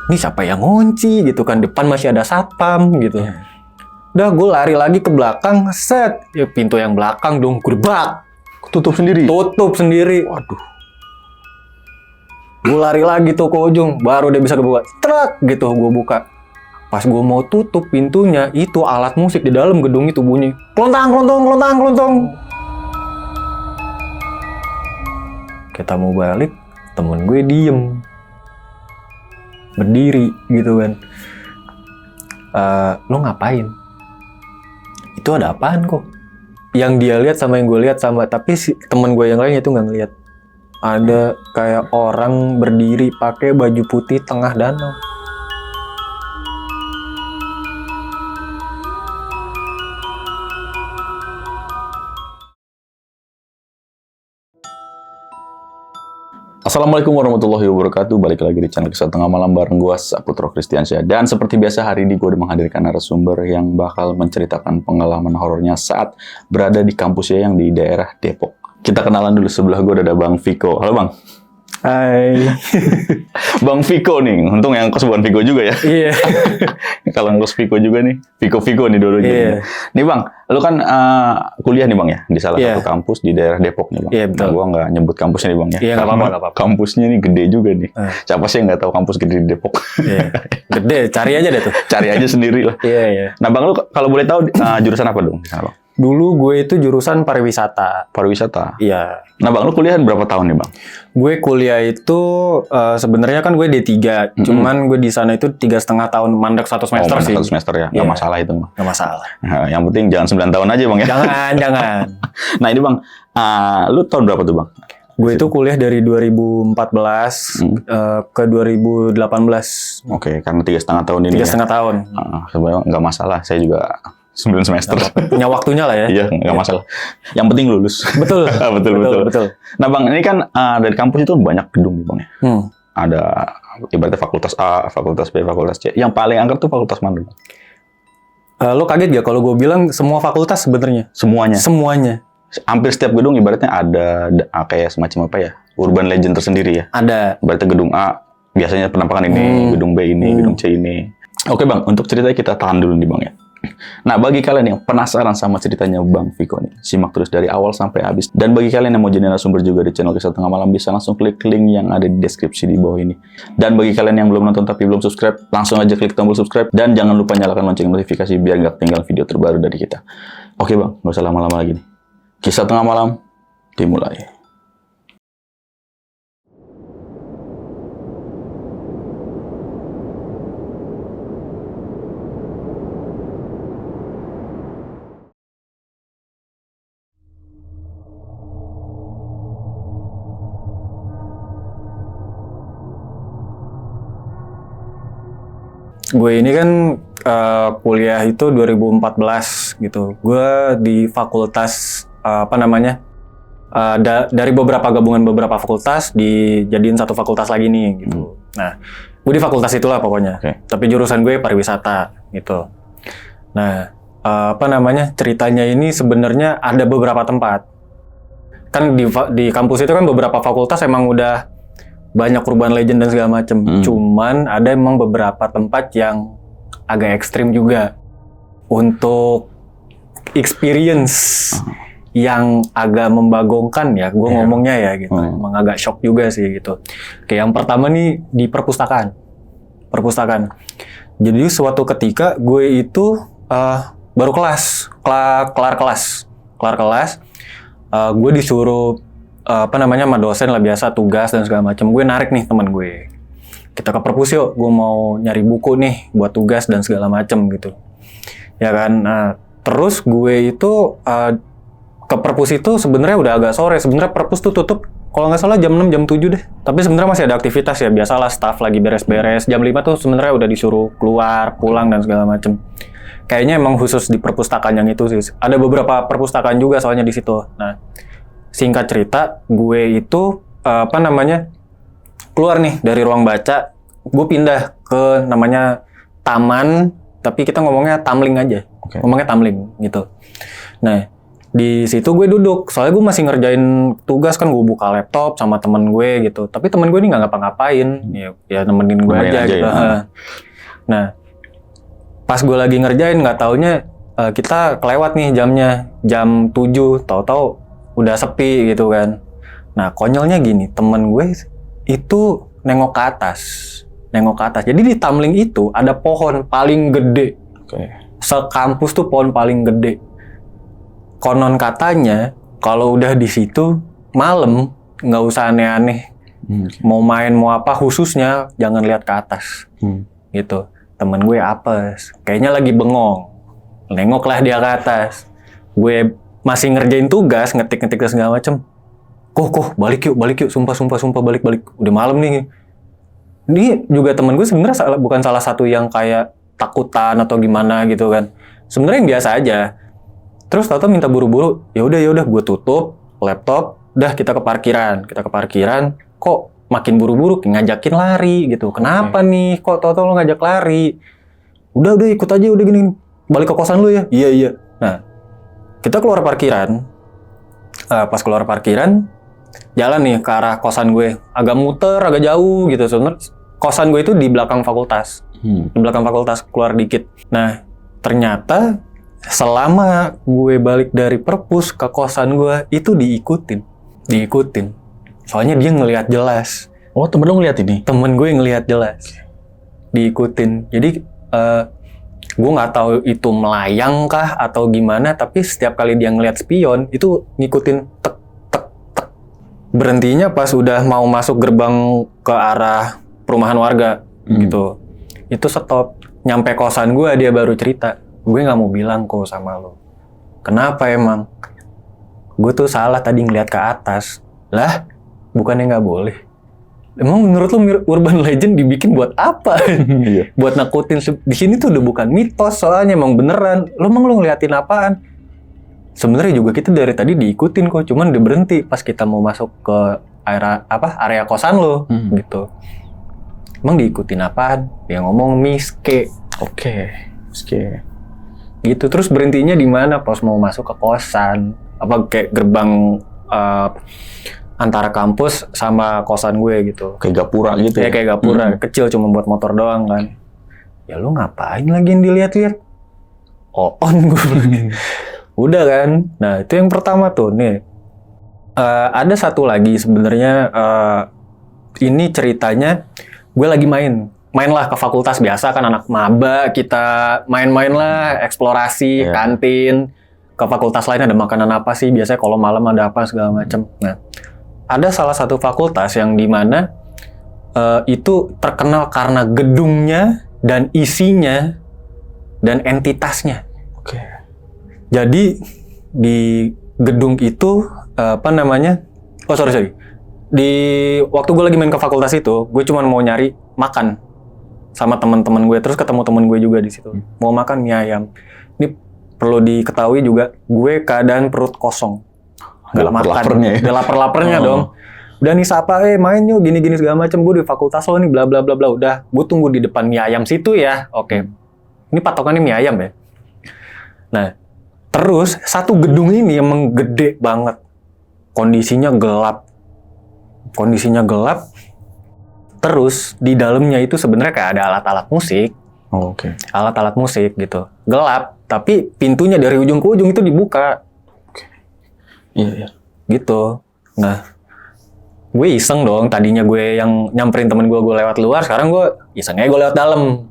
Ini siapa yang ngunci gitu kan, depan masih ada satpam gitu. Udah gue lari lagi ke belakang, set, ya pintu yang belakang dong, gerbak. Tutup sendiri? Tutup sendiri. Waduh. Gue lari lagi tuh ke ujung, baru dia bisa kebuka. Trak gitu, gue buka. Pas gue mau tutup pintunya, itu alat musik di dalam gedung itu bunyi. Klontang, klontong, klontang, klontong. Kita mau balik, temen gue diem. Berdiri gitu kan. Lo ngapain? Itu ada apaan kok? Yang dia lihat sama yang gue lihat sama, tapi si temen gue yang lain itu nggak ngeliat. Ada kayak orang berdiri pakai baju putih tengah danau. Assalamualaikum warahmatullahi wabarakatuh. Balik lagi di channel Kisah Tengah Malam bareng gue, Saputra Kristiansyah. Dan seperti biasa hari ini gue udah menghadirkan narasumber yang bakal menceritakan pengalaman horornya saat berada di kampusnya yang di daerah Depok. Kita kenalan dulu, sebelah gue ada Bang Viko. Halo Bang. Hai. Bang Viko nih, untung yang kos bukan Viko juga ya. Iya. Kalau ngkos Viko juga nih, Viko nih dulunya. Iya. Nih Bang, lu kan kuliah nih Bang ya, di salah satu kampus di daerah Depok nih Bang. Iya betul. Nah, gua nggak nyebut kampusnya nih Bang ya. Iya nggak apa-apa. Kampusnya nih gede juga nih. Siapa sih yang nggak tahu kampus gede di Depok? Iya. Gede, cari aja deh tuh. Cari aja sendiri lah. Iya. Nah Bang, lu kalau boleh tahu jurusan apa dong di sana Bang? Dulu gue itu jurusan pariwisata. Pariwisata? Iya. Nah Bang, lu kuliah berapa tahun nih Bang? Gue kuliah itu sebenarnya kan gue D3, cuman gue di sana itu 3,5 tahun, mandek 1 semester sih. 1 semester ya, nggak masalah itu Bang. Nggak masalah. Nah, yang penting jangan 9 tahun aja Bang ya. Jangan. Nah ini Bang, lu tahun berapa tuh Bang? Gue itu kuliah dari 2014 ke 2018. Oke, karena 3,5 tahun ini 3,5 tahun. Sebenarnya nggak masalah, saya juga 9 semester. Punya waktunya lah ya. Iya, nggak masalah. Yang penting lulus. Betul. betul. Nah Bang, ini kan dari kampus itu banyak gedung nih Bang ya. Ada ibaratnya fakultas A, fakultas B, fakultas C. Yang paling angker tuh fakultas mana Bang? Lo kaget gak kalau gue bilang semua fakultas sebenarnya? Semuanya. Hampir setiap gedung ibaratnya ada kayak semacam apa ya? Urban legend tersendiri ya. Ada. Ibaratnya gedung A biasanya penampakan ini, gedung B ini, gedung C ini. Oke Bang, untuk ceritanya kita tahan dulu nih Bang ya. Nah, bagi kalian yang penasaran sama ceritanya Bang Viko nih, simak terus dari awal sampai habis. Dan bagi kalian yang mau jadi narasumber juga di channel Kisah Tengah Malam, bisa langsung klik link yang ada di deskripsi di bawah ini. Dan bagi kalian yang belum nonton tapi belum subscribe, langsung aja klik tombol subscribe. Dan jangan lupa nyalakan lonceng notifikasi biar nggak ketinggalan video terbaru dari kita. Oke Bang, nggak usah lama-lama lagi nih. Kisah Tengah Malam dimulai. Gue ini kan kuliah itu 2014 gitu. Gue di fakultas dari beberapa gabungan beberapa fakultas dijadiin satu fakultas lagi nih gitu. Nah, gue di fakultas itulah pokoknya. Tapi jurusan gue pariwisata gitu. Nah, ceritanya ini sebenarnya ada beberapa tempat. Kan di kampus itu kan beberapa fakultas emang udah banyak urban legend dan segala macem. Cuman ada emang beberapa tempat yang agak ekstrim juga untuk experience yang agak membagongkan ya. Gue ngomongnya ya gitu. Emang agak shock juga sih gitu. Kayak yang pertama nih di perpustakaan. Jadi suatu ketika gue itu baru kelar kelas. Gue disuruh sama dosen lah, biasa tugas dan segala macam. Gue narik nih teman gue, kita ke perpus yuk, gue mau nyari buku nih buat tugas dan segala macam gitu ya kan. Nah, terus gue itu ke perpus itu sebenarnya udah agak sore. Sebenarnya perpus tuh tutup kalau nggak salah jam 6 jam 7 deh, tapi sebenarnya masih ada aktivitas ya, biasalah staff lagi beres-beres. Jam 5 tuh sebenarnya udah disuruh keluar pulang dan segala macam. Kayaknya emang khusus di perpustakaan yang itu sih. Ada beberapa perpustakaan juga soalnya di situ. Nah, singkat cerita, gue itu keluar nih dari ruang baca, gue pindah ke namanya taman, tapi kita ngomongnya tamling aja, ngomongnya tamling gitu. Nah, Di situ gue duduk, soalnya gue masih ngerjain tugas kan, gue buka laptop sama temen gue gitu. Tapi temen gue ini nggak ngapa-ngapain, ya nemenin gue Nemenin aja aja gitu. ya. Nah, pas gue lagi ngerjain nggak taunya kita kelewat nih jamnya, jam 7, tahu-tahu udah sepi gitu kan. Nah, konyolnya gini, temen gue itu nengok ke atas. Jadi di Tamling itu ada pohon paling gede. Oke. Sekampus tuh pohon paling gede. Konon katanya kalau udah di situ malam nggak usah aneh-aneh. Mau main mau apa khususnya jangan lihat ke atas. Gitu. Temen gue apes, kayaknya lagi bengong. Nengoklah dia ke atas. Gue masih ngerjain tugas, ngetik-ngetik dan segala macem. Kok balik yuk, sumpah balik. Udah malam nih. Ini juga temen gue sebenarnya bukan salah satu yang kayak takutan atau gimana gitu kan. Sebenarnya yang biasa aja. Terus tahu-tahu minta buru-buru. Ya udah gue tutup laptop. Udah kita ke parkiran. Kok makin buru-buru ngajakin lari gitu. Kenapa nih? Kok tahu-tahu lo ngajak lari? Udah ikut aja udah gini. Balik ke kosan lu ya. Iya. Nah, kita keluar parkiran. Pas keluar parkiran, jalan nih ke arah kosan gue. Agak muter, agak jauh gitu. Sebenarnya kosan gue itu di belakang fakultas. Di belakang fakultas, keluar dikit. Nah, ternyata selama gue balik dari perpus ke kosan gue, itu diikutin. Soalnya dia ngelihat jelas. Oh, temen lu ngeliat ini? Temen gue ngelihat jelas. Diikutin. Jadi, gue nggak tahu itu melayang kah atau gimana, tapi setiap kali dia ngelihat spion, itu ngikutin tek. Berhentinya pas udah mau masuk gerbang ke arah perumahan warga gitu. Itu stop. Nyampe kosan gue dia baru cerita. Gue nggak mau bilang kok sama lo. Kenapa emang? Gue tuh salah tadi ngeliat ke atas. Lah, bukannya nggak boleh. Emang menurut lo urban legend dibikin buat apa? Iya. Buat nakutin. Di sini tuh udah bukan mitos soalnya, emang beneran. Lo ngeliatin apaan? Sebenarnya juga kita dari tadi diikutin kok, cuman udah berhenti pas kita mau masuk ke area kosan lo gitu. Emang diikutin apaan? Dia ngomong miske. Oke. Gitu. Terus berhentinya di mana? Pas mau masuk ke kosan. Apa kayak gerbang antara kampus sama kosan gue gitu. Kayak gapura gitu ya? Kayak gapura, kecil cuma buat motor doang kan. Ya lu ngapain lagi yang dilihat-lihat? On gue bilang. Udah kan. Nah, itu yang pertama tuh nih. Ada satu lagi sebenarnya ini ceritanya gue lagi mainlah ke fakultas biasa kan, anak maba, kita main-main lah, eksplorasi, kantin. Ke fakultas lain ada makanan apa sih? Biasanya kalau malam ada apa segala macam. Nah, ada salah satu fakultas yang dimana itu terkenal karena gedungnya dan isinya dan entitasnya. Oke. Jadi di gedung itu di waktu gue lagi main ke fakultas itu, gue cuma mau nyari makan sama teman-teman gue, terus ketemu teman gue juga di situ. Mau makan mie ayam. Ini perlu diketahui juga, gue keadaan perut kosong. Nggak makan. Udah lapar-laparnya dong. Udah nih sapa, main yuk gini-gini segala macam. Gue di fakultas lo nih bla bla bla bla. Udah, gue tunggu di depan mie ayam situ ya. Oke. Ini patokannya mie ayam ya. Nah, terus satu gedung ini emang gede banget. Kondisinya gelap. Terus di dalamnya itu sebenarnya kayak ada alat-alat musik. Oh, oke. Alat-alat musik gitu. Gelap, tapi pintunya dari ujung ke ujung itu dibuka. Iya. Gitu. Nah, gue iseng dong. Tadinya gue yang nyamperin temen gue lewat luar. Sekarang gue isengnya gue lewat dalam.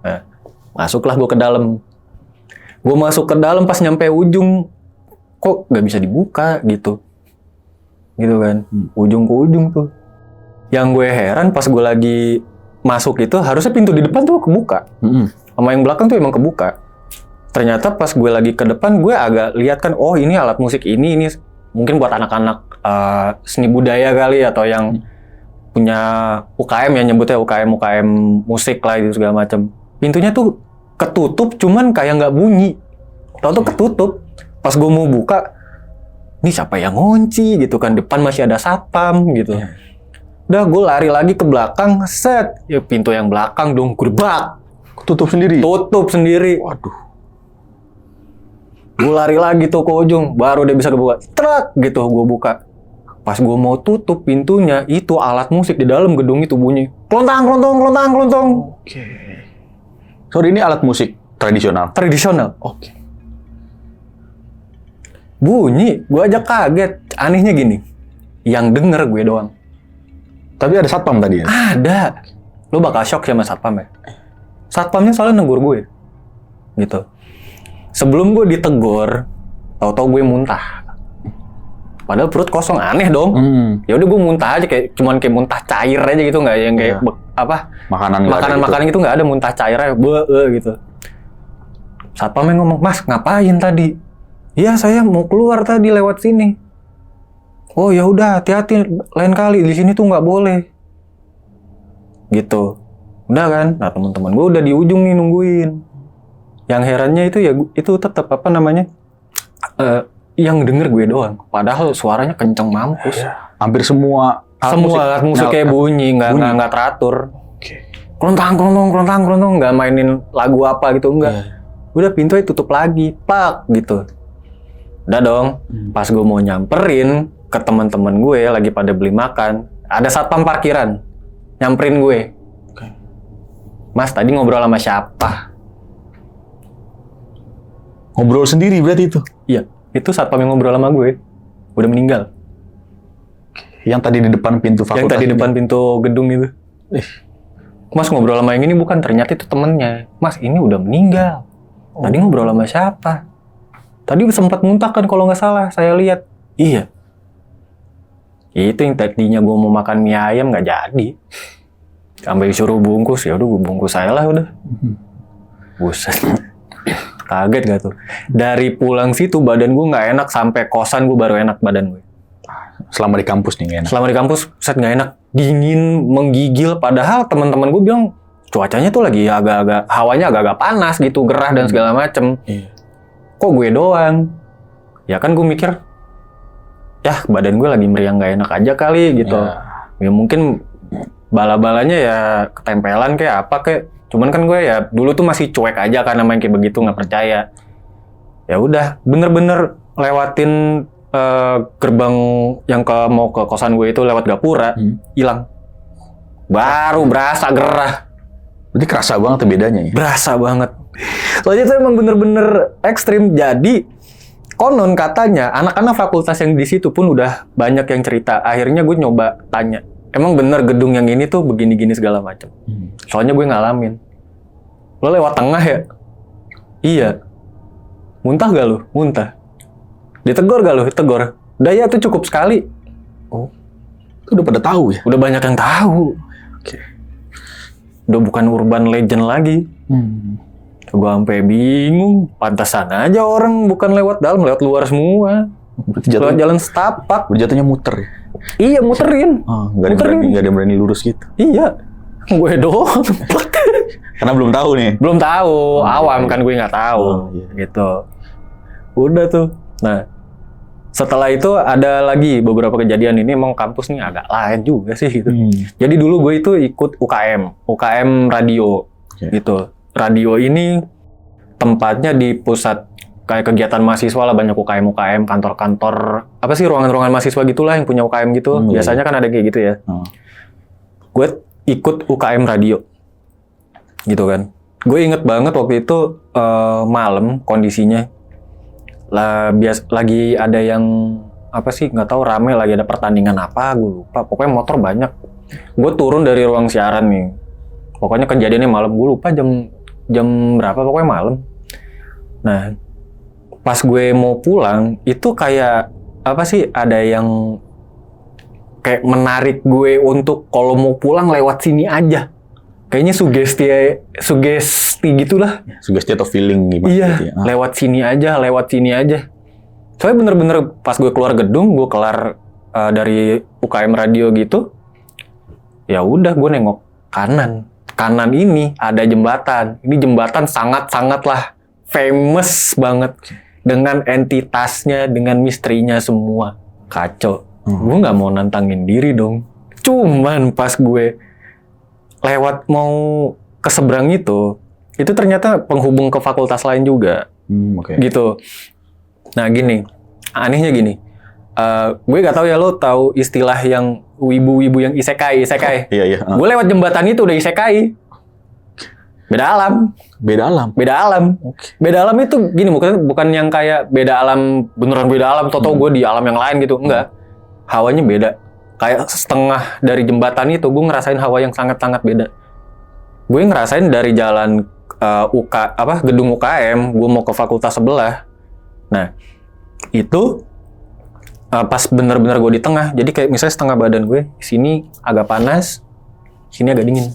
Nah, masuklah gue ke dalam. Gue masuk ke dalam pas nyampe ujung, kok nggak bisa dibuka gitu kan, ujung ke ujung tuh. Yang gue heran pas gue lagi masuk itu harusnya pintu di depan tuh kebuka, sama yang belakang tuh emang kebuka. Ternyata pas gue lagi ke depan gue agak lihat kan, oh ini alat musik ini mungkin buat anak-anak seni budaya kali atau yang punya UKM ya, nyebutnya UKM musik lah itu segala macam. Pintunya tuh ketutup, cuman kayak nggak bunyi. Tahu-tahu ketutup. Pas gue mau buka, ini siapa yang ngunci gitu kan? Depan masih ada satpam gitu. Udah gue lari lagi ke belakang, set. Ya pintu yang belakang dong, gerbak. Tutup sendiri? Tutup sendiri. Waduh. Gue lari lagi tuh ke ujung, baru dia bisa kebuka. Trak gitu, gue buka. Pas gue mau tutup pintunya, itu alat musik di dalam gedung itu bunyi. Klontang, klontong, klontang, klontong. Oke. Sorry, ini alat musik tradisional. Tradisional. Oke. Bunyi, gue aja kaget. Anehnya gini, yang denger gue doang. Tapi ada satpam tadi ya? Ada. Lu bakal shock sama satpam ya. Satpamnya soalnya negur gue. Gitu. Sebelum gue ditegur, tahu-tahu gue muntah. Padahal perut kosong, aneh dong. Ya udah gue muntah aja, cuman kayak muntah cair aja gitu, nggak yang kayak makanan gitu nggak ada, muntah cairnya gitu. Satpamnya ngomong, "Mas, ngapain tadi?" "Iya, saya mau keluar tadi lewat sini." "Oh ya udah, hati-hati lain kali, di sini tuh nggak boleh." Gitu. Udah kan? Nah, teman-teman gue udah di ujung nih nungguin. Yang herannya itu ya itu tetap yang denger gue doang. Padahal suaranya kenceng mampus. Hampir semua alat musik kayak bunyi, nggak teratur. Klontang, klontong, klontang, klontong, nggak mainin lagu apa gitu, enggak. Udah pintunya tutup lagi, pak gitu. Udah dong. Pas gue mau nyamperin ke teman-teman gue lagi pada beli makan, ada satpam parkiran nyamperin gue. "Mas, tadi ngobrol sama siapa?" Ngobrol sendiri berarti itu? Iya, itu satpam yang ngobrol sama gue. Udah meninggal. Yang tadi di depan pintu fakultas? Yang tadi di depan pintu gedung itu. "Mas, ngobrol sama yang ini bukan, ternyata itu temennya." "Mas, ini udah meninggal. Tadi ngobrol sama siapa?" "Tadi sempat muntah kan kalau nggak salah, saya lihat." "Iya." Itu yang tadinya gue mau makan mie ayam nggak jadi. Sampai disuruh bungkus, ya udah gue bungkus saya lah udah. Buset. Kaget gak tuh? Dari pulang situ badan gue nggak enak, sampai kosan gue baru enak badan gue. Selama di kampus nih nggak enak? Selama di kampus, set nggak enak. Dingin, menggigil. Padahal teman-teman gue bilang cuacanya tuh lagi agak-agak, hawanya agak-agak panas gitu, gerah dan segala macem. Kok gue doang? Ya kan gue mikir, ya badan gue lagi meriang nggak enak aja kali gitu. Ya mungkin bala-balanya ya ketempelan kayak apa kayak. Cuman kan gue ya dulu tuh masih cuek aja karena main kayak begitu, nggak percaya. Ya udah, bener-bener lewatin gerbang yang mau ke kosan gue itu lewat gapura, hilang. Baru berasa gerah. Berarti kerasa banget bedanya ya? Berasa banget. Soalnya itu emang bener-bener ekstrim. Jadi konon katanya anak-anak fakultas yang di situ pun udah banyak yang cerita. Akhirnya gue nyoba tanya, emang bener gedung yang ini tuh begini-gini segala macam. Soalnya gue ngalamin. Lo lewat tengah ya? Iya. Muntah gak lo? Muntah. Ditegur gak lo? Tegur. Udah ya, tuh cukup sekali. Oh, itu udah pada tahu ya? Udah banyak yang tahu. Udah bukan urban legend lagi. Gue sampai bingung. Pantesan aja orang bukan lewat dalam, lewat luar semua. Lewat jalan setapak. Jatuhnya muter ya? Iya, muterin. Nggak ada yang berani lurus gitu? Iya. Gue doang. Karena belum tahu nih? Belum tahu. Awam kan gue nggak tahu. Gitu. Udah tuh. Nah, setelah itu ada lagi beberapa kejadian. Ini emang kampus nih agak lain juga sih gitu. Jadi dulu gue itu ikut UKM radio gitu. Radio ini tempatnya di pusat kayak kegiatan mahasiswa lah, banyak UKM, kantor-kantor, apa sih ruangan-ruangan mahasiswa gitulah yang punya UKM gitu. Biasanya kan ada kayak gitu ya. Gue ikut UKM radio. Gitu kan. Gue inget banget waktu itu malam kondisinya. Lagi ada yang apa sih, nggak tahu, rame lagi ada pertandingan apa, gue lupa. Pokoknya motor banyak. Gue turun dari ruang siaran nih. Pokoknya kejadiannya malam, gue lupa jam berapa, pokoknya malam. Nah, pas gue mau pulang itu kayak apa sih, ada yang kayak menarik gue untuk kalau mau pulang lewat sini aja. Kayaknya sugesti gitulah. Sugesti atau feeling gimana? Iya, gitu ya. lewat sini aja. Soalnya bener-bener pas gue keluar gedung, gue kelar dari UKM radio gitu, ya udah gue nengok kanan. Kanan ini ada jembatan. Ini jembatan sangat-sangatlah famous banget dengan entitasnya, dengan misterinya semua. Kacau. Gue nggak mau nantangin diri dong. Cuman pas gue lewat mau ke seberang itu ternyata penghubung ke fakultas lain juga. Gitu. Nah gini, anehnya gini. Gue gak tahu ya, lo tahu istilah yang wibu-wibu yang isekai. Iya. Gue lewat jembatan itu udah isekai. Beda alam. Oke. Beda alam itu gini, bukan yang kayak beda alam, beneran beda alam, tau gue di alam yang lain gitu. Enggak. Hawanya beda. Kayak setengah dari jembatan itu gue ngerasain hawa yang sangat-sangat beda. Gue ngerasain dari jalan gedung UKM, gue mau ke fakultas sebelah. Nah, itu pas bener-bener gue di tengah. Jadi kayak misalnya setengah badan gue, sini agak panas, sini agak dingin.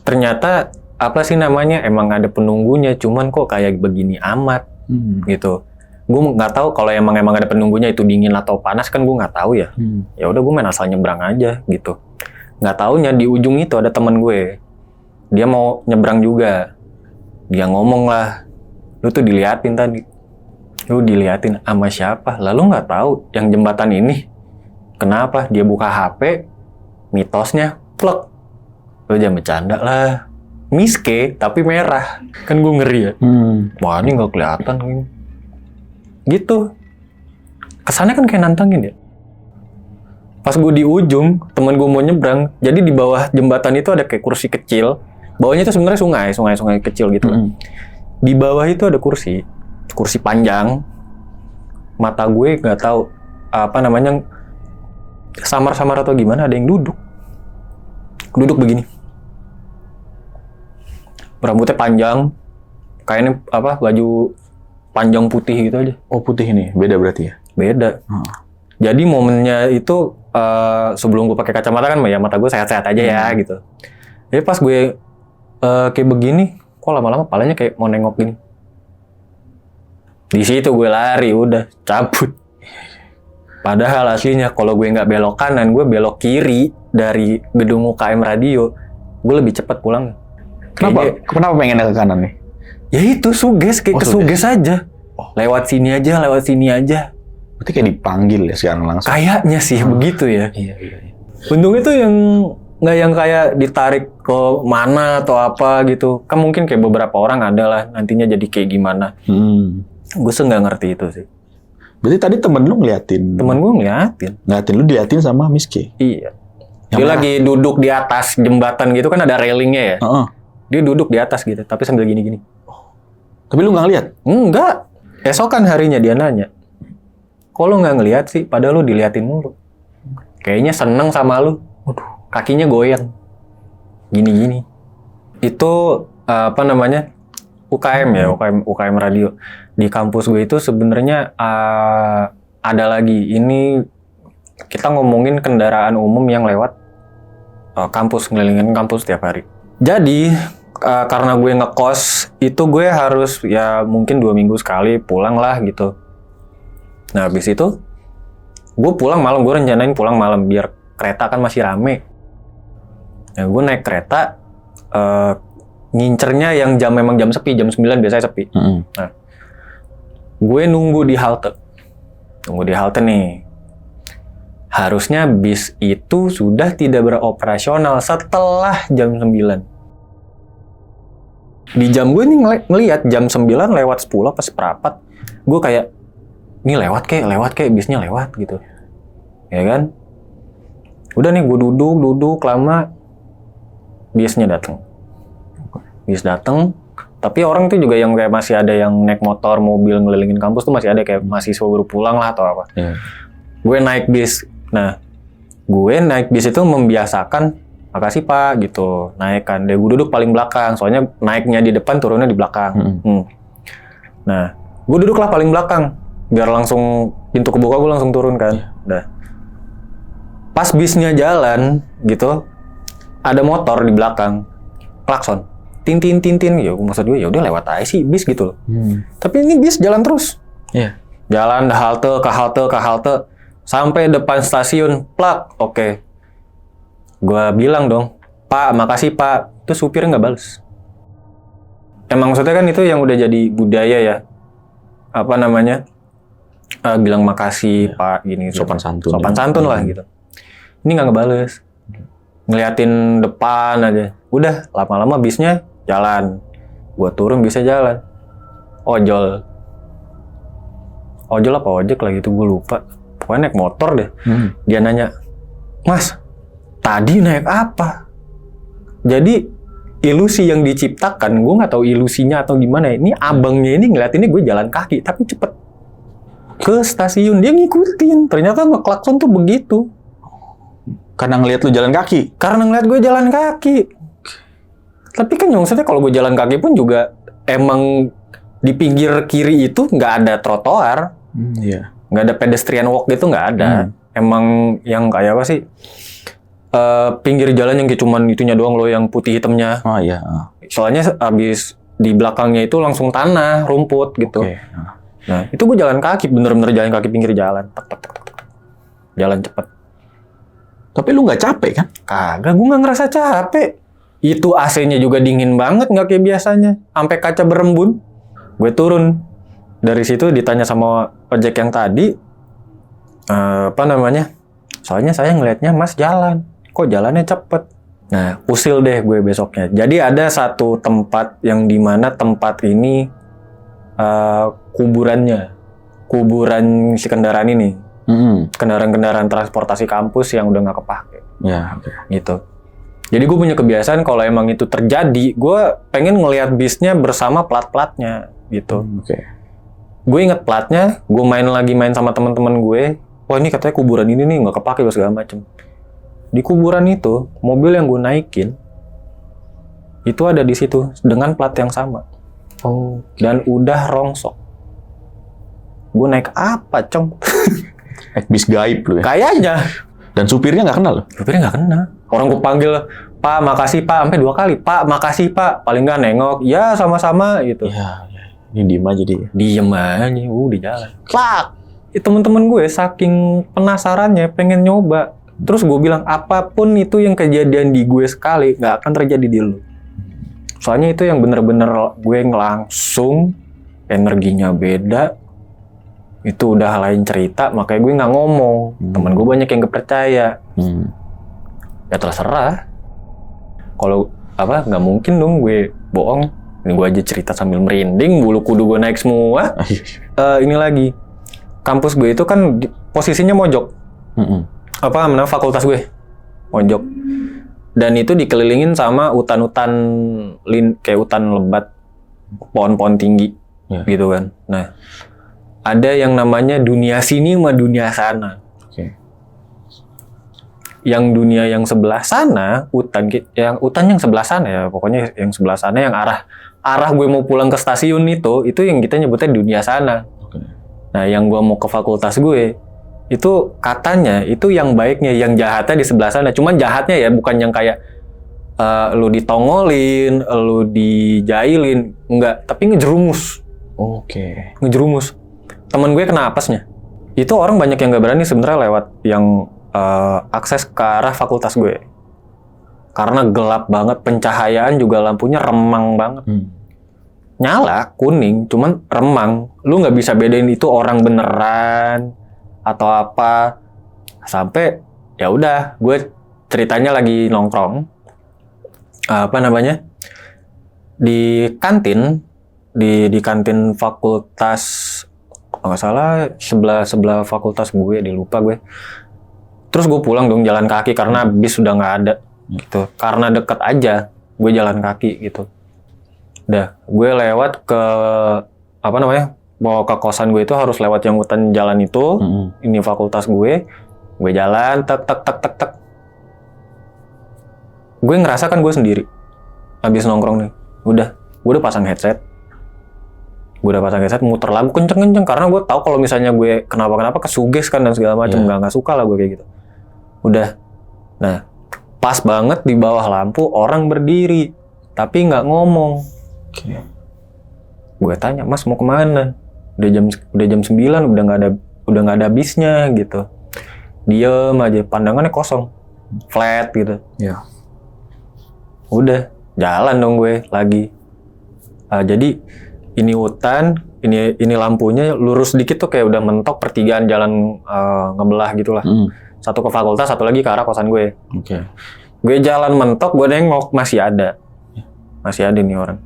Ternyata apa sih namanya, emang ada penunggunya, cuman kok kayak begini amat gitu. Gue nggak tahu kalau emang ada penunggunya itu dingin atau panas, kan gue nggak tahu ya. Ya udah gue main asal nyebrang aja gitu. Nggak taunya di ujung itu ada teman gue, dia mau nyebrang juga. Dia ngomong lah, lu tuh diliatin tadi. Lu diliatin sama siapa? Lalu nggak tahu yang jembatan ini kenapa dia buka HP, mitosnya plek. Lu jangan bercanda lah. Miske tapi merah, kan gue ngeri ya. Wah ini nggak kelihatan gini. Gitu. Kesannya kan kayak nantangin ya. Pas gue di ujung, teman gue mau nyebrang, jadi di bawah jembatan itu ada kayak kursi kecil. Bawahnya itu sebenarnya sungai kecil gitu. Di bawah itu ada kursi panjang. Mata gue nggak tahu apa namanya, samar-samar atau gimana, ada yang duduk begini. Rambutnya panjang, kayaknya baju panjang putih gitu aja. Oh putih ini, beda berarti ya? Beda. Jadi momennya itu sebelum gue pakai kacamata kan ya mata gue sehat-sehat aja ya gitu. Jadi pas gue kayak begini, kok lama-lama palanya kayak mau nengok gini. Di situ gue lari, udah cabut. Padahal aslinya kalau gue nggak belok kanan, gue belok kiri dari gedung UKM radio, gue lebih cepat pulang. Kenapa pengennya ke kanan nih? Ya itu suges, kayak kesuges aja. Lewat sini aja. Berarti kayak dipanggil ya sekarang langsung? Kayaknya sih begitu ya. Iya. Untung itu yang nggak yang kayak ditarik ke mana atau apa gitu. Kan mungkin kayak beberapa orang ada lah nantinya jadi kayak gimana. Gue nggak ngerti itu sih. Berarti tadi temen lu ngeliatin? Temen gue ngeliatin. Lu diliatin sama Miske? Iya. Dia lagi duduk di atas jembatan gitu kan, ada railingnya ya. Dia duduk di atas gitu, tapi sambil gini-gini. Tapi lu nggak lihat? Enggak. Esokan harinya dia nanya, kok lu nggak ngeliat sih? Padahal lu diliatin mulu. Kayaknya seneng sama lu. Waduh, kakinya goyang. Gini-gini. Itu apa namanya? UKM ya, UKM radio. Di kampus gue itu sebenarnya ada lagi. Ini kita ngomongin kendaraan umum yang lewat kampus, ngelilingin kampus tiap hari. Jadi karena gue ngekos itu gue harus ya mungkin 2 minggu sekali pulang lah gitu. Nah habis itu gue pulang malam, gue rencanain pulang malam biar kereta kan masih rame. Nah gue naik kereta ngincernya yang memang jam sepi, jam 9 biasanya sepi. Nah gue nunggu di halte nih. Harusnya bis itu sudah tidak beroperasional setelah jam 9. Di jam gue nih ngelihat jam 9 lewat 10 apa seperempat. Gue kayak, ini lewat kayak bisnya lewat gitu. Ya kan? Udah nih gue duduk lama, bisnya datang. Bis datang, tapi orang tuh juga yang kayak masih ada yang naik motor, mobil ngelilingin kampus tuh masih ada, kayak mahasiswa baru pulang lah atau apa. Gue naik bis. Nah, gue naik bis itu membiasakan, makasih Pak, gitu. Naik kan, gue duduk paling belakang, soalnya naiknya di depan, turunnya di belakang. Nah, gue duduklah paling belakang, biar langsung pintu kebuka, gue langsung turun kan. Nah, pas bisnya jalan, gitu, ada motor di belakang, klakson, tin, ya maksud gue ya udah lewat aja sih bis gitu loh. Tapi ini bis jalan terus. Jalan halte ke halte. Sampai depan stasiun, plak, oke. Gua bilang dong, Pak, makasih Pak. Itu supirnya nggak bales. Emang maksudnya kan itu yang udah jadi budaya ya. Apa namanya? Bilang makasih Pak, gini. Sopan santun. Sopan santun lah gitu. Ini nggak ngebales. Ngeliatin depan aja. Udah, lama-lama bisnya jalan. Gua turun bisnya jalan. Ojol. ojol apa ojek lah gitu, gue lupa. Pokoknya naik motor deh. Dia nanya, "Mas, tadi naik apa?" Jadi ilusi yang diciptakan, gue nggak tahu ilusinya atau gimana. Ini abangnya ini ngeliatinnya gue jalan kaki, tapi cepet ke stasiun. Dia ngikutin. Ternyata ngeklakson tuh begitu. Karena ngelihat lu jalan kaki. Karena ngeliat gue jalan kaki. Tapi kan maksudnya kalau gue jalan kaki pun juga emang di pinggir kiri itu nggak ada trotoar. Iya. Nggak ada pedestrian walk gitu, nggak ada. Emang yang kayak apa sih? Pinggir jalan yang kayak cuman itunya doang loh, yang putih hitamnya. Oh iya. Soalnya abis di belakangnya itu langsung tanah, rumput gitu. Oke. Nah, itu gue jalan kaki, bener-bener jalan kaki pinggir jalan. Tek, tek, tek, tek, tek. Jalan cepet. Tapi lu nggak capek kan? Kagak, gue nggak ngerasa capek. Itu AC-nya juga dingin banget, nggak kayak biasanya. Sampai kaca berembun. Gue turun. Dari situ ditanya sama ojek yang tadi, apa namanya? Soalnya saya ngelihatnya Mas jalan. Kok jalannya cepet? Nah, usil deh gue besoknya. Jadi ada satu tempat yang dimana tempat ini kuburan si kendaraan ini. Kendaraan-kendaraan transportasi kampus yang udah nggak kepake. Ya, oke. Gitu. Jadi gue punya kebiasaan kalau emang itu terjadi, gue pengen ngelihat bisnya bersama plat-platnya gitu. Oke. Gue inget platnya, gue main sama teman-teman gue. Wah, ini katanya kuburan ini nih nggak kepake segala macem. Di kuburan itu, mobil yang gue naikin itu ada di situ dengan plat yang sama. Oh. Dan udah rongsok. Gue naik apa, Cong? Bis gaib lu ya? Kayaknya. Dan supirnya nggak kenal lo? Supirnya nggak kenal. Orang gue panggil, "Pak, makasih Pak," sampai 2 kali. "Pak, makasih Pak." Paling nggak nengok, "Ya sama-sama," gitu. Ya. Ini diem aja dia. Diem aja, di jalan. Klak! Temen-temen gue saking penasarannya pengen nyoba. Terus gue bilang, apapun itu yang kejadian di gue sekali, nggak akan terjadi di lu. Soalnya itu yang bener-bener gue langsung, energinya beda. Itu udah lain cerita, makanya gue nggak ngomong. Temen gue banyak yang gak percaya. Ya terserah. Kalau nggak mungkin dong gue bohong. Ini gue aja cerita sambil merinding, bulu kudu gue naik semua. Ini lagi, kampus gue itu kan posisinya mojok. Apa namanya, fakultas gue mojok. Dan itu dikelilingin sama hutan-hutan kayak hutan lebat, pohon-pohon tinggi, gitu kan. Nah, ada yang namanya dunia sini sama dunia sana. Yang dunia yang sebelah sana, hutan yang sebelah sana ya, pokoknya yang sebelah sana yang arah gue mau pulang ke stasiun itu yang kita nyebutnya dunia sana. Nah, yang gue mau ke fakultas gue, itu katanya itu yang baiknya, yang jahatnya di sebelah sana. Cuman jahatnya ya bukan yang kayak lu ditongolin, lu dijailin, enggak, tapi ngejerumus. Ngejerumus. Temen gue kena apesnya. Itu orang banyak yang gak berani sebenarnya lewat yang akses ke arah fakultas gue. Karena gelap banget, pencahayaan juga lampunya remang banget. Nyala, kuning, cuman remang. Lu nggak bisa bedain itu orang beneran atau apa. Sampai ya udah, gue ceritanya lagi nongkrong, di kantin, di kantin fakultas, kalau nggak salah sebelah fakultas gue, lupa gue. Terus gue pulang dong jalan kaki karena bis udah nggak ada gitu. Karena deket aja, gue jalan kaki gitu. Udah, gue lewat ke mau ke kosan gue itu harus lewat yang hutan jalan itu. Ini fakultas gue jalan tek. Gue ngerasa kan gue sendiri. Habis nongkrong nih, gue udah pasang headset. Muter lagu kenceng-kenceng karena gue tahu kalau misalnya gue kenapa kesuges kan dan segala macam, nggak suka lah gue kayak gitu. Udah, nah pas banget di bawah lampu orang berdiri tapi nggak ngomong. Gue tanya, "Mas mau kemana?" Udah jam 9, udah nggak ada bisnya gitu. Diem aja, pandangannya kosong, flat gitu. Udah, jalan dong gue lagi. Jadi ini hutan, ini lampunya lurus dikit tuh kayak udah mentok pertigaan jalan ngebelah gitulah. Satu ke fakultas, satu lagi ke arah kosan gue. Gue jalan mentok, gue nengok masih ada nih orang.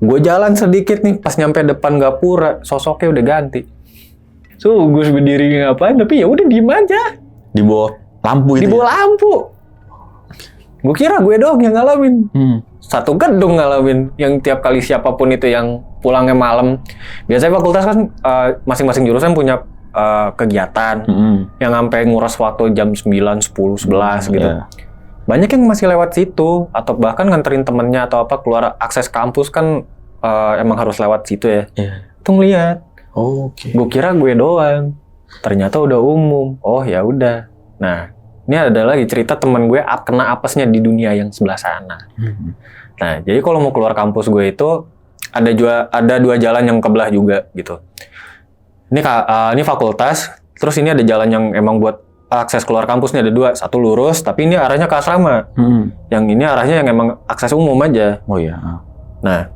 Gue jalan sedikit nih, pas nyampe depan gapura, sosoknya udah ganti. Sugus berdiri ngapain, tapi ya udah diem aja. Di bawah lampu Di itu. bawah lampu. Gue kira gue doang yang ngalamin. Satu gedung ngalamin. Yang tiap kali siapapun itu yang pulangnya malam. Biasanya fakultas kan masing-masing jurusan punya kegiatan. Yang sampai nguras waktu jam 9, 10, 11 gitu. Iya. Banyak yang masih lewat situ. Atau bahkan nganterin temennya atau apa keluar akses kampus kan emang harus lewat situ ya. Iya. Itu ngeliat. Oke. Gue kira gue doang. Ternyata udah umum. Oh ya udah. Nah, ini ada lagi cerita teman gue kena apesnya di dunia yang sebelah sana. Nah, jadi kalau mau keluar kampus gue itu ada dua jalan yang kebelah juga gitu. Ini fakultas, terus ini ada jalan yang emang buat akses keluar kampus nih ada dua. Satu lurus, tapi ini arahnya ke asrama. Yang ini arahnya yang emang akses umum aja. Oh iya. Nah,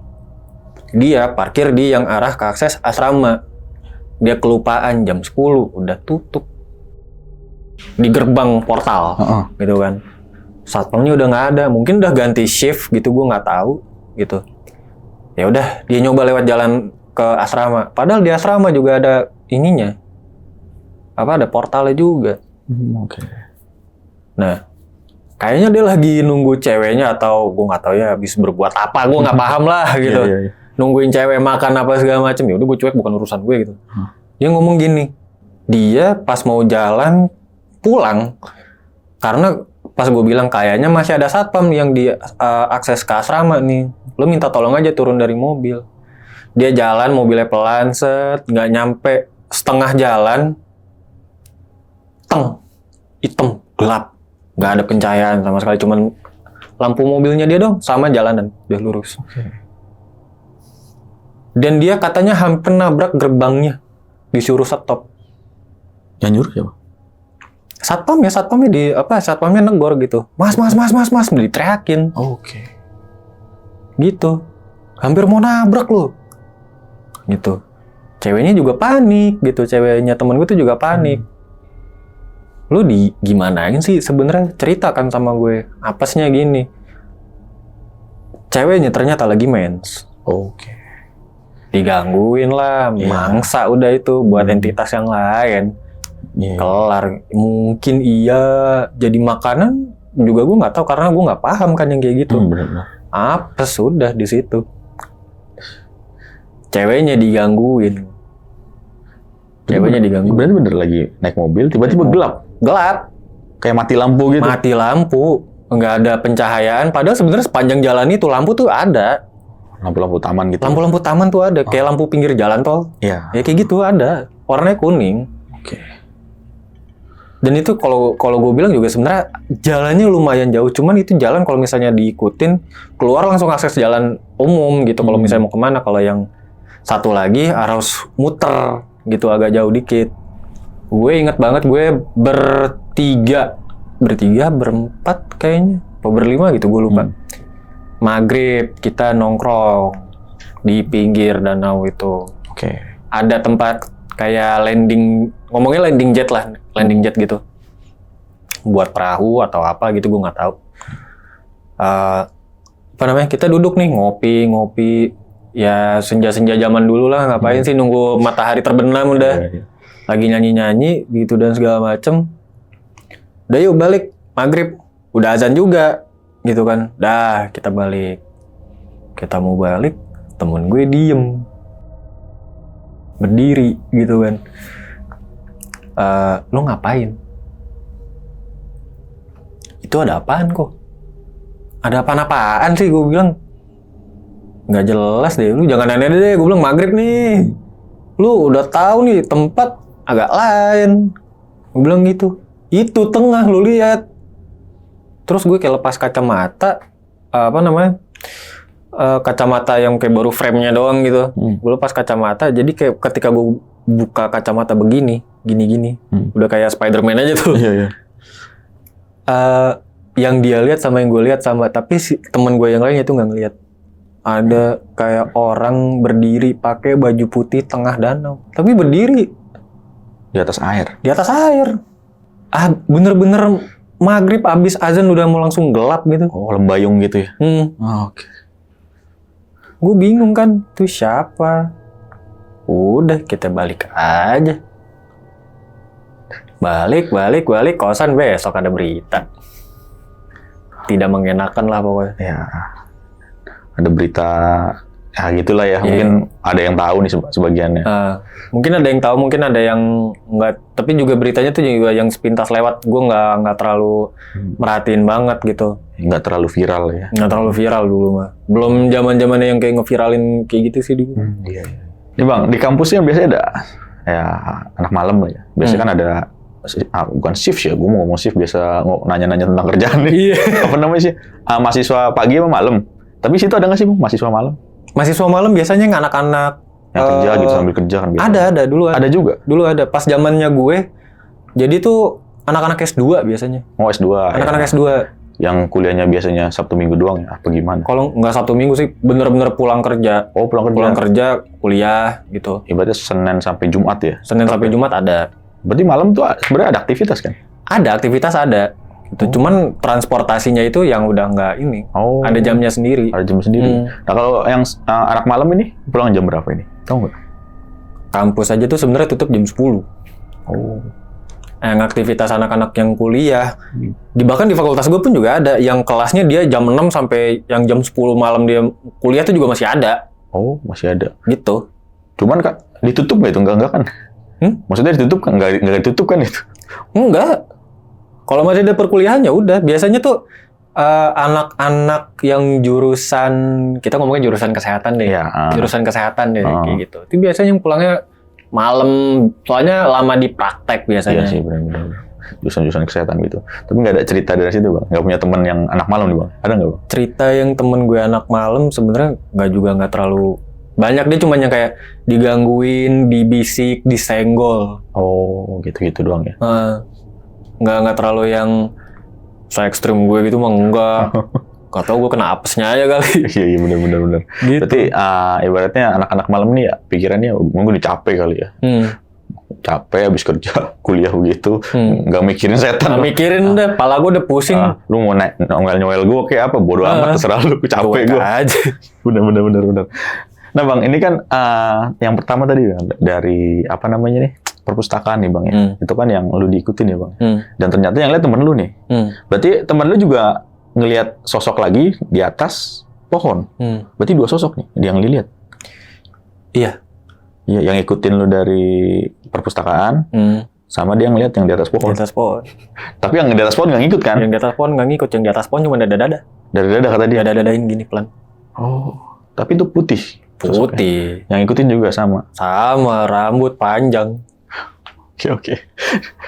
dia parkir di yang arah ke akses asrama. Dia kelupaan jam 10 udah tutup. Di gerbang portal gitu kan. Satpamnya udah nggak ada, mungkin udah ganti shift gitu, gue nggak tahu gitu. Ya udah, dia nyoba lewat jalan ke asrama. Padahal di asrama juga ada ininya. Ada portalnya juga. Oke. Nah, kayaknya dia lagi nunggu ceweknya atau gue nggak tahu ya habis berbuat apa, gue nggak paham lah gitu. Iya. Nungguin cewek makan apa segala macem, ya udah gue cuek, bukan urusan gue gitu. Dia ngomong gini, dia pas mau jalan pulang karena pas gue bilang kayaknya masih ada satpam yang di akses ke asrama nih, lo minta tolong aja turun dari mobil. Dia jalan mobilnya pelan set, nggak nyampe setengah jalan, hitam gelap, nggak ada pencahayaan sama sekali, cuman lampu mobilnya dia dong sama jalanan udah lurus. Dan dia katanya hampir nabrak gerbangnya, disuruh stop. Yang nyuruh siapa? Satpamnya negor gitu. Mas, diteriakin. Oke. Gitu. Hampir mau nabrak lo. Gitu. Ceweknya juga panik gitu, ceweknya temen gue tuh juga panik. Lu gimanain sih sebenarnya, ceritakan sama gue. Apesnya gini. Ceweknya ternyata lagi mens. Oke. Digangguin lah, mangsa udah itu buat entitas yang lain. Kelar. Mungkin iya jadi makanan juga gue nggak tahu karena gue nggak paham kan yang kayak gitu. Benar. Apes udah di situ. Ceweknya digangguin. Berarti bener lagi naik mobil tiba-tiba gelap. Kayak mati lampu gitu. Mati lampu, nggak ada pencahayaan. Padahal sebenarnya sepanjang jalan itu lampu tuh ada. Lampu-lampu taman gitu. Lampu-lampu taman tuh ada, kayak lampu pinggir jalan tol. Iya. Ya kayak gitu ada. Warnanya kuning. Oke. Dan itu kalau gue bilang juga sebenarnya jalannya lumayan jauh. Cuman itu jalan kalau misalnya diikutin keluar langsung akses jalan umum gitu. Kalau misalnya mau kemana, kalau yang satu lagi harus muter gitu agak jauh dikit. Gue inget banget gue berempat kayaknya, atau berlima gitu gue lupa. Maghrib kita nongkrong di pinggir danau itu. Oke. Ada tempat kayak ngomongnya landing jet gitu. Buat perahu atau apa gitu gue nggak tahu. Kita duduk nih ngopi. Ya senja-senja zaman dulu lah, ngapain sih nunggu matahari terbenam udah. Lagi nyanyi-nyanyi gitu dan segala macem. Udah yuk balik, maghrib. Udah azan juga gitu kan. Dah kita balik. Kita mau balik, temen gue diem. Berdiri gitu kan. Lo ngapain? Itu ada apaan kok? Ada apaan sih gue bilang. Nggak jelas deh, lu jangan aneh deh, gue bilang maghrib nih. Lu udah tahu nih tempat agak lain. Gue bilang gitu. Itu tengah lu lihat. Terus gue kayak lepas kacamata, kacamata yang kayak baru frame-nya doang gitu. Gue lepas kacamata, jadi kayak ketika gue buka kacamata begini, gini. Udah kayak Spider-Man aja tuh. Iya. Yang dia lihat sama yang gue lihat sama, tapi si temen gue yang lainnya itu nggak ngelihat. Ada kayak orang berdiri pakai baju putih tengah danau, tapi berdiri Di atas air. di atas air. Bener-bener maghrib abis azan udah mau langsung gelap gitu. Oh, lembayung gitu ya. Oke. Gue bingung kan, itu siapa? Udah kita balik aja. Balik, kosan besok ada berita. Tidak mengenakan lah pokoknya. Ya, ada berita, ya gitulah ya. Iya. Mungkin ada yang tahu nih sebagiannya. Mungkin ada yang tahu, mungkin ada yang enggak. Tapi juga beritanya tuh juga yang sepintas lewat. Gue nggak terlalu merhatiin banget gitu. Nggak terlalu viral ya. Nggak terlalu viral dulu mah. Belum zaman-zamannya yang kayak ngeviralin kayak gitu sih dulu. Iya. Ini Bang, di kampusnya biasanya ada ya anak malam lah ya. Biasanya kan ada bukan shift ya, gue mau ngomong shift biasa nanya-nanya tentang kerjaan nih. Iya. Apa namanya sih? Mahasiswa pagi apa malam? Tapi situ ada nggak sih Bang, mahasiswa malam? Mahasiswa malam biasanya yang anak-anak Yang kerja gitu sambil kerja kan biasanya. ada dulu ada. Ada juga. Dulu ada pas zamannya gue. Jadi tuh anak-anak S2 biasanya. Oh S2. Anak-anak ya. S2. Yang kuliahnya biasanya Sabtu Minggu doang ya? Apa gimana? Kalau nggak Sabtu Minggu sih bener-bener pulang kerja. Oh pulang kerja. Pulang kerja, kuliah gitu. Ibaratnya Senin sampai Jumat ya? Senin sampai Jumat ada. Berarti malam tuh sebenarnya ada aktivitas kan? Ada aktivitas ada. Gitu. Cuman transportasinya itu yang udah nggak ini. Oh. Ada jamnya sendiri. Ada jam sendiri. Nah kalau yang anak malam ini pulang jam berapa ini? Tahu nggak? Kampus aja tuh sebenarnya tutup jam 10. Oh. Yang aktivitas anak-anak yang kuliah. Bahkan di fakultas gue pun juga ada. Yang kelasnya dia jam 6 sampai yang jam 10 malam dia kuliah tuh juga masih ada. Oh masih ada. Gitu. Cuman kan ditutup nggak itu? Enggak kan? Maksudnya ditutup kan? Nggak ditutup kan itu? Enggak. Kalau masih ada perkuliahan ya udah. Biasanya tuh anak-anak yang jurusan, kita ngomongnya jurusan kesehatan deh. Iya. Jurusan kesehatan deh kayak gitu. Itu biasanya yang pulangnya malam, soalnya lama di praktek biasanya. Iya sih benar-benar. Jurusan-jurusan kesehatan gitu. Tapi nggak ada cerita dari situ Bang? Nggak punya teman yang anak malam nih Bang? Ada nggak Bang? Cerita yang temen gue anak malam sebenarnya nggak terlalu banyak. Dia cuma yang kayak digangguin, dibisik, disenggol. Oh gitu-gitu doang ya? Nggak terlalu yang se-ekstrim gue gitu mah enggak. Gak tau gue kena apesnya aja kali. Iya benar. Gitu. Berarti ibaratnya anak-anak malam nih ya pikirannya mungkin udah capek kali ya. Capek habis kerja kuliah begitu, nggak mikirin setan. Nggak mikirin deh, pala gue udah pusing. Lu mau nyowel gue kayak apa? Bodoh amat terserah lu, capek gue. Aja. Benar. Nah Bang, ini kan yang pertama tadi Bang, dari apa namanya nih? Perpustakaan nih Bang ya. Itu kan yang lu diikutin ya Bang. Dan ternyata yang lihat temen lu nih. Berarti temen lu juga ngelihat sosok lagi di atas pohon. Berarti 2 sosok nih yang dilihat. Iya. Iya, yang ikutin lu dari perpustakaan, sama dia ngelihat yang di atas pohon. Di atas pohon. Tapi yang di atas pohon nggak ngikut kan? Yang di atas pohon nggak ngikut, yang di atas pohon cuma dada-dada. Dada-dada kata dia. Dada-dadain gini pelan. Oh, tapi itu putih. Sosoknya. Putih. Yang ikutin juga sama. Sama, rambut panjang. Oke.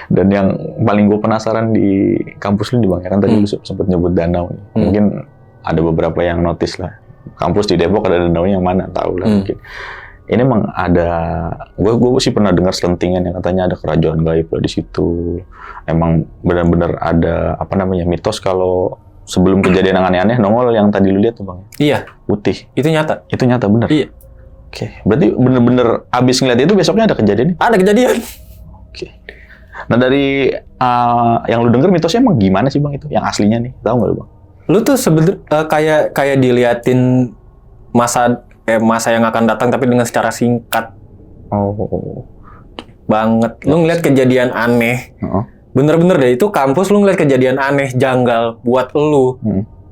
Dan yang paling gue penasaran di kampus lu nih Bang, ya kan tadi lu sempat nyebut danau. Mungkin ada beberapa yang notice lah. Kampus di Depok ada danau yang mana, tahu lah mungkin. Ini emang ada, gue sih pernah dengar selentingan yang katanya ada kerajaan gaib lah di situ. Emang benar-benar ada apa namanya mitos kalau sebelum kejadian yang aneh-aneh nongol yang tadi lu lihat tuh Bang. Iya. Putih. Itu nyata. Itu nyata benar. Iya. Oke. Berarti benar-benar abis ngeliat itu besoknya ada kejadian? Ada kejadian. Oke. Nah dari yang lu denger mitosnya emang gimana sih Bang itu? Yang aslinya nih, tahu nggak lu Bang? Lu tuh sebenarnya kayak diliatin masa yang akan datang tapi dengan secara singkat. Oh. Banget. Lu ngeliat kejadian aneh. Bener-bener deh, itu kampus lu ngeliat kejadian aneh, janggal buat lu.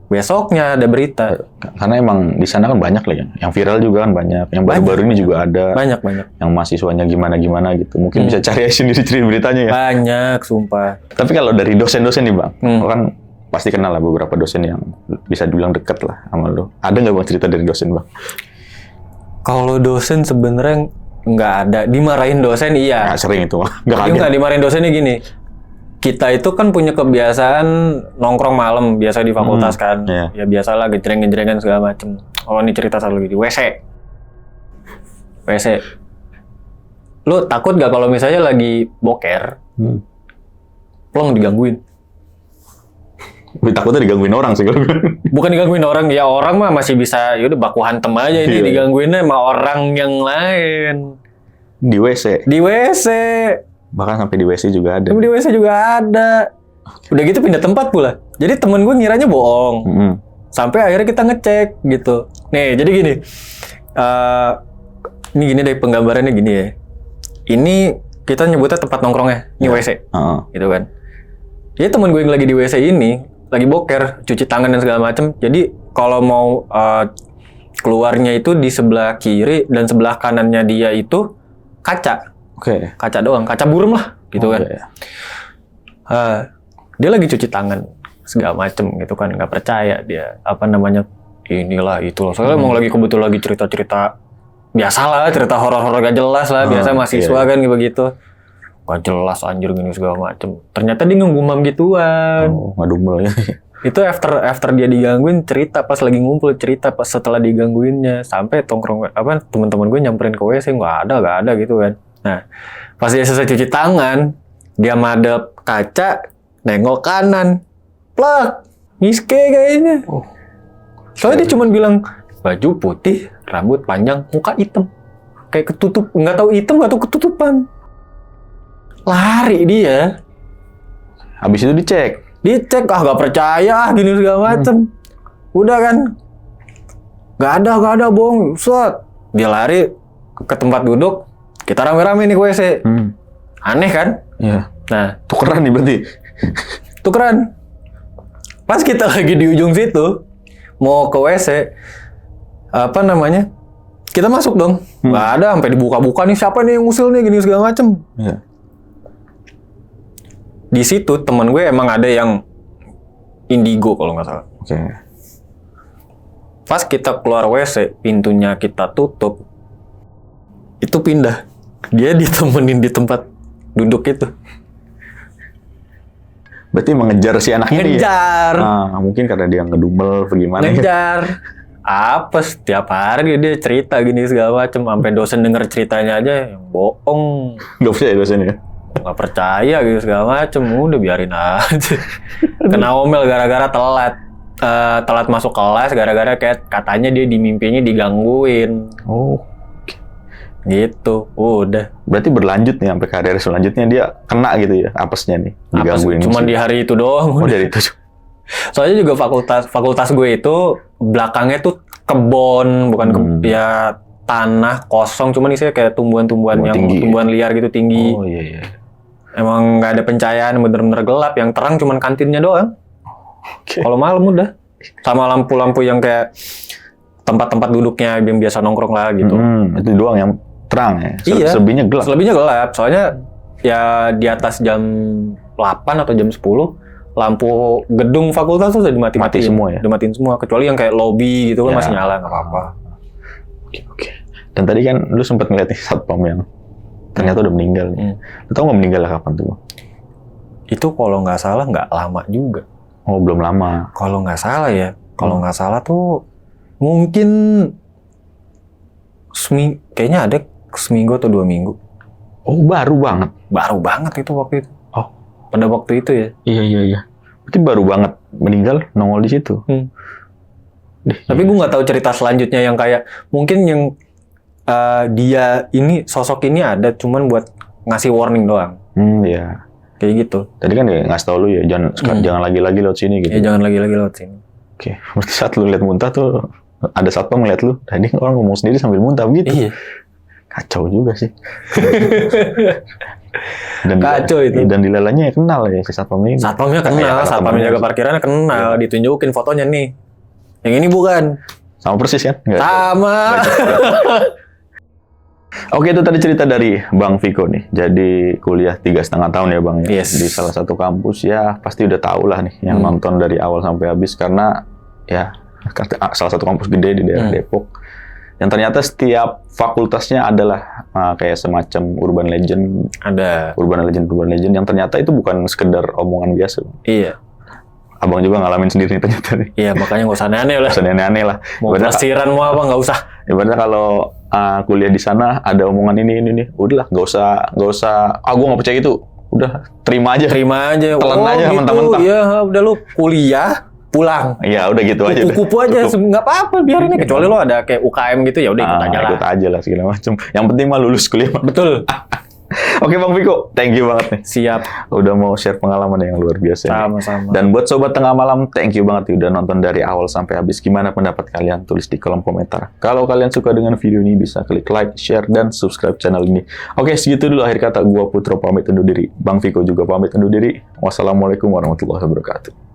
Besoknya ada berita. Karena emang di sana kan banyak lah yang viral juga kan banyak. Yang baru-baru ini juga ada. Banyak. Yang mahasiswanya gimana gitu. Mungkin bisa cari sendiri beritanya ya. Banyak, sumpah. Tapi kalau dari dosen-dosen nih Bang, lo kan pasti kenal lah beberapa dosen yang bisa dibilang deket lah sama lo. Ada nggak Bang cerita dari dosen Bang? Kalau dosen sebenarnya nggak ada. Dimarahin dosen iya. Nggak sering itu Bang. Nggak dimarahin dosennya gini. Kita itu kan punya kebiasaan nongkrong malam biasa di fakultas kan. Ya biasalah gejreng-gejrengan segala macem. Oh ini cerita satu lagi di WC. Lu takut gak kalau misalnya lagi boker, plong digangguin? Takutnya digangguin orang sih kalau Bukan digangguin orang, ya orang mah masih bisa, yaudah baku hantem aja ini. Digangguinnya sama orang yang lain. Di WC? Di WC. Bahkan sampai di WC juga ada. Di WC juga ada. Udah gitu pindah tempat pula. Jadi temen gue ngiranya bohong. Sampai akhirnya kita ngecek gitu. Nih, jadi gini. Ini gini deh penggambarannya gini ya. Ini kita nyebutnya tempat nongkrongnya, ini WC, Heeh. gitu kan. Jadi temen gue yang lagi di WC ini lagi boker, cuci tangan dan segala macem. Jadi kalau mau keluarnya itu di sebelah kiri dan sebelah kanannya dia itu kaca, Oke. kaca doang, kaca burem lah, gitu kan. Oke. Dia lagi cuci tangan segala macem gitu kan, nggak percaya dia inilah itulah. Soalnya emang lagi kebetulan lagi cerita-cerita biasalah, cerita horor-horor gak jelas lah, biasa mahasiswa kan gitu. Gak jelas anjir gini segala macem. Ternyata dia ngegumam gituan. Oh, ngedumel ya. Itu after dia digangguin cerita pas lagi ngumpul, cerita pas setelah digangguinnya, sampai teman-teman gue nyamperin ke WC nggak ada gitu kan. Nah pas dia selesai cuci tangan, dia madep kaca, nengok kanan, plak, miske kayaknya. Soalnya dia cuma bilang baju putih, rambut panjang, muka hitam, kayak ketutup, nggak tahu hitam nggak tahu ketutupan. Lari dia. Habis itu dicek. Gak percaya gini segala macem. Udah kan, gak ada bohong. Set, dia lari ke tempat duduk, kita rame-rame nih ke WC. Aneh kan? Iya. Nah, Tukeran nih berarti. tukeran. Pas kita lagi di ujung situ, mau ke WC, kita masuk dong. Gak ada, sampai dibuka-buka nih, siapa nih yang ngusil nih, gini segala macem. Iya. Di situ teman gue emang ada yang indigo kalau nggak salah. Oke. Pas kita keluar WC, pintunya kita tutup, itu pindah. Dia ditemenin di tempat duduk itu. Berarti mengejar si anaknya nih. Ngejar. Nah, mungkin karena dia ngedumel atau gimana. Ngejar. Apa setiap hari dia cerita gini segala macem, sampai dosen denger ceritanya aja yang bohong, Gak percaya dosennya. nggak percaya gitu segala macem, udah biarin aja. Kena omel gara-gara telat masuk kelas, gara-gara kayak katanya dia di mimpinya digangguin. Oh. Gitu, udah. Berarti berlanjut nih sampai karir selanjutnya dia kena gitu ya apesnya nih. Digangguin. Cuman di hari itu doang. Oh, udah. dari itu. Soalnya juga fakultas gue itu belakangnya tuh kebon, bukan ya tanah kosong, cuman isinya kayak tumbuhan-tumbuhan yang tinggi, tumbuhan liar gitu tinggi. Oh iya. Emang nggak ada pencahayaan, bener-bener gelap. Yang terang cuman kantinnya doang. Oke. Kalau malam udah. Sama lampu-lampu yang kayak tempat-tempat duduknya yang biasa nongkrong lah gitu. Itu doang yang terang ya. Iya. Selebihnya gelap. Selebihnya gelap. Soalnya ya di atas jam 8 atau jam 10 lampu gedung fakultas tuh udah Mati semua ya? Dimatiin semua. Kecuali yang kayak lobby gitu kan Ya. masih nyala, nggak apa-apa. Oke. Dan tadi kan lu sempat ngeliat nih satpam yang ternyata udah meninggal nih. Lu tau nggak meninggalnya kapan tuh? Itu kalau nggak salah nggak lama juga. Oh, belum lama. Kalau nggak salah ya. Kalau nggak salah tuh mungkin kayaknya ada seminggu atau 2 minggu. Oh, baru banget. Baru banget itu waktu itu. Oh. Pada waktu itu ya. Iya. Berarti baru banget meninggal nongol di situ. Tapi gue nggak tahu cerita selanjutnya yang kayak mungkin yang dia ini sosok ini ada cuman buat ngasih warning doang. Iya. Kayak gitu. Tadi kan ya ngasih tau lu ya jangan lagi-lagi lewat sini gitu. Ya jangan lagi-lagi lewat sini. Oke. Berarti saat lu lihat muntah tuh ada satpam ngeliat lu. Tadi orang ngomong sendiri sambil muntah gitu. Iya. Kacau juga sih. Kacau itu. Dan dilalanya ya kenal ya si satpam ini. Satpamnya kenal, satpamnya jaga parkirannya kenal, ditunjukin fotonya nih. Yang ini bukan. Sama persis kan? Nggak. Sama. Oke, itu tadi cerita dari Bang Viko nih. Jadi kuliah 3,5 tahun ya Bang ya. Yes. Di salah satu kampus ya pasti udah tahu lah nih yang nonton dari awal sampai habis karena ya salah satu kampus gede di daerah Depok. Yang ternyata setiap fakultasnya adalah kayak semacam urban legend. Ada. Urban legend yang ternyata itu bukan sekedar omongan biasa. Iya. Abang juga ngalamin sendiri nih ternyata nih. Iya, makanya nggak usah aneh-aneh lah. Nggak usah aneh-aneh lah. Mau pelesiran mau apa nggak usah. Ibaratnya kalau kuliah di sana ada omongan ini nih, udahlah nggak usah. Gue nggak percaya itu. Udah terima aja. Terima aja. Telan aja gitu. mentah-mentah. Iya, udah lu kuliah pulang. Iya, udah gitu aja. Kupu-kupu aja, nggak apa-apa biarin aja. Kecuali lo ada kayak UKM gitu ya udah ikut aja lah. Ikut aja lah segala macam. Yang penting mah lulus kuliah. Betul. Oke Bang Viko, thank you banget nih. Siap. Udah mau share pengalaman yang luar biasa. Nih. Sama-sama. Dan buat Sobat Tengah Malam, thank you banget nih udah nonton dari awal sampai habis. Gimana pendapat kalian? Tulis di kolom komentar. Kalau kalian suka dengan video ini, bisa klik like, share, dan subscribe channel ini. Oke, segitu dulu akhir kata. Gua Putro pamit undur diri. Bang Viko juga pamit undur diri. Wassalamualaikum warahmatullahi wabarakatuh.